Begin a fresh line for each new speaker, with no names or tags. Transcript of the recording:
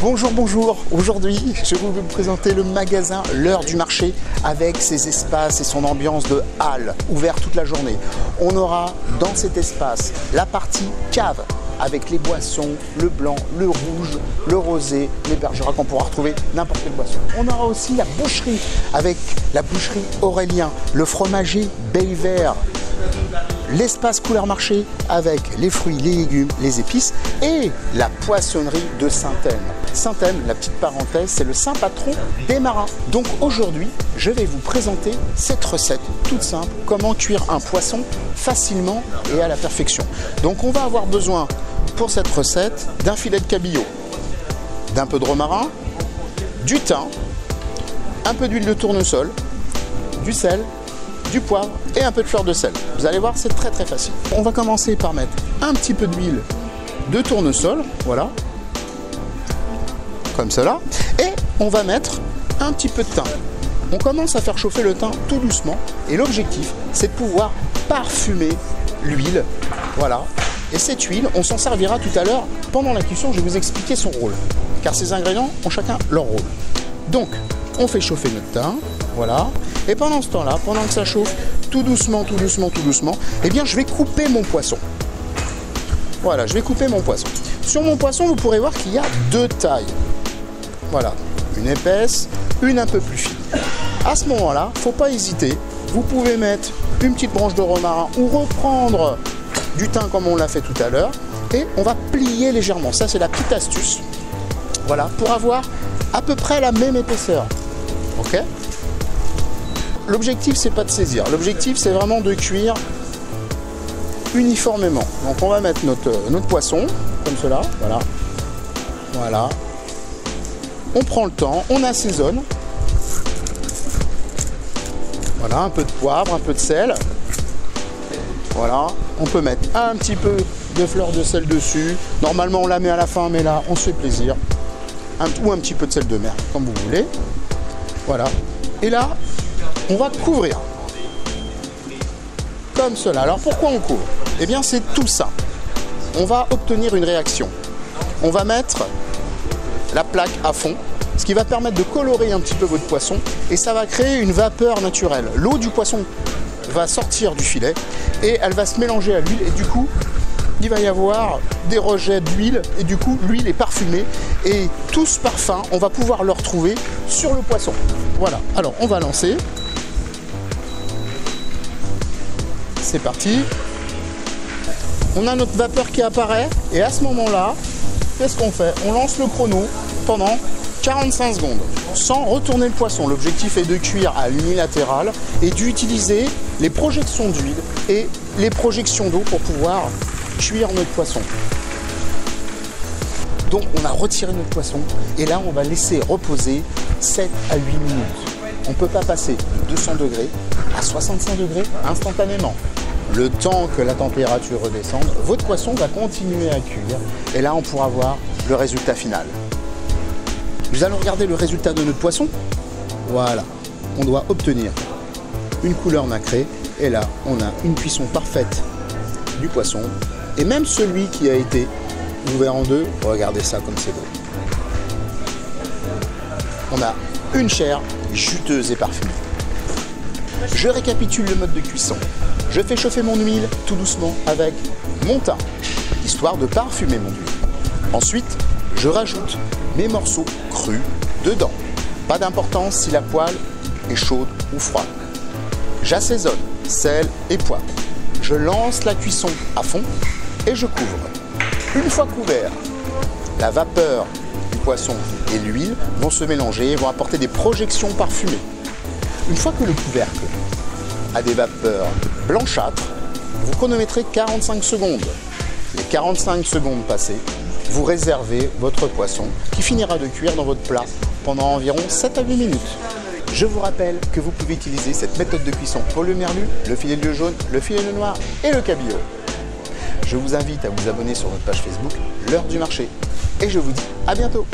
Bonjour, bonjour. Aujourd'hui, je vais vous présenter le magasin L'Heure du Marché avec ses espaces et son ambiance de halle, ouvert toute la journée. On aura dans cet espace la partie cave avec les boissons, le blanc, le rouge, le rosé, les bergeracs, on pourra retrouver n'importe quelle boisson. On aura aussi la boucherie avec la boucherie Aurélien, le fromager Belvert, l'espace couleur marché avec les fruits, les légumes, les épices et la poissonnerie de Saint-Thème. Saint-Thème, la petite parenthèse, c'est le saint patron des marins. Donc aujourd'hui, je vais vous présenter cette recette toute simple, comment cuire un poisson facilement et à la perfection. Donc on va avoir besoin pour cette recette d'un filet de cabillaud, d'un peu de romarin, du thym, un peu d'huile de tournesol, du sel, du poivre et un peu de fleur de sel. Vous allez voir, c'est très très facile. On va commencer par mettre un petit peu d'huile de tournesol, voilà, comme cela, et on va mettre un petit peu de thym. On commence à faire chauffer le thym tout doucement et l'objectif, c'est de pouvoir parfumer l'huile, voilà. Et cette huile, on s'en servira tout à l'heure pendant la cuisson, je vais vous expliquer son rôle, car ces ingrédients ont chacun leur rôle. Donc, on fait chauffer notre thym, voilà. Et pendant ce temps-là, pendant que ça chauffe, tout doucement, tout doucement, tout doucement, eh bien, je vais couper mon poisson. Voilà, je vais couper mon poisson. Sur mon poisson, vous pourrez voir qu'il y a deux tailles. Voilà, une épaisse, une un peu plus fine. À ce moment-là, il ne faut pas hésiter. Vous pouvez mettre une petite branche de romarin ou reprendre du thym comme on l'a fait tout à l'heure. Et on va plier légèrement. Ça, c'est la petite astuce. Voilà, pour avoir à peu près la même épaisseur. Ok ? L'objectif, c'est pas de saisir. L'objectif, c'est vraiment de cuire uniformément. Donc, on va mettre notre poisson, comme cela. Voilà. Voilà. On prend le temps, on assaisonne. Voilà, un peu de poivre, un peu de sel. Voilà. On peut mettre un petit peu de fleur de sel dessus. Normalement, on la met à la fin, mais là, on se fait plaisir. Ou un petit peu de sel de mer, comme vous voulez. Voilà. Et là, on va couvrir. Comme cela. Alors, pourquoi on couvre? Eh bien, c'est tout simple. On va obtenir une réaction. On va mettre la plaque à fond, ce qui va permettre de colorer un petit peu votre poisson et ça va créer une vapeur naturelle. L'eau du poisson va sortir du filet et elle va se mélanger à l'huile et du coup, il va y avoir des rejets d'huile et du coup, l'huile est parfumée et tout ce parfum, on va pouvoir le retrouver sur le poisson. Voilà, alors on va lancer. C'est parti. On a notre vapeur qui apparaît et à ce moment-là, qu'est-ce qu'on fait? On lance le chrono pendant 45 secondes sans retourner le poisson. L'objectif est de cuire à l'unilatéral et d'utiliser les projections d'huile et les projections d'eau pour pouvoir cuire notre poisson. Donc on a retiré notre poisson et là on va laisser reposer 7 à 8 minutes. On ne peut pas passer de 200 degrés à 65 degrés instantanément. Le temps que la température redescende, votre poisson va continuer à cuire et là on pourra voir le résultat final. Nous allons regarder le résultat de notre poisson. Voilà, on doit obtenir une couleur nacrée et là on a une cuisson parfaite du poisson et même celui qui a été ouvert en deux, regardez ça comme c'est beau. On a une chair juteuse et parfumée. Je récapitule le mode de cuisson. Je fais chauffer mon huile tout doucement avec mon thym, histoire de parfumer mon huile. Ensuite, je rajoute mes morceaux crus dedans. Pas d'importance si la poêle est chaude ou froide. J'assaisonne, sel et poivre. Je lance la cuisson à fond et je couvre. Une fois couvert, la vapeur du poisson et l'huile vont se mélanger et vont apporter des projections parfumées. Une fois que le couvercle a des vapeurs blanchâtres, vous chronométrez 45 secondes. Les 45 secondes passées, vous réservez votre poisson qui finira de cuire dans votre plat pendant environ 7 à 8 minutes. Je vous rappelle que vous pouvez utiliser cette méthode de cuisson pour le merlu, le filet de lieu jaune, le filet de noir et le cabillaud. Je vous invite à vous abonner sur notre page Facebook, L'Heure du Marché. Et je vous dis à bientôt.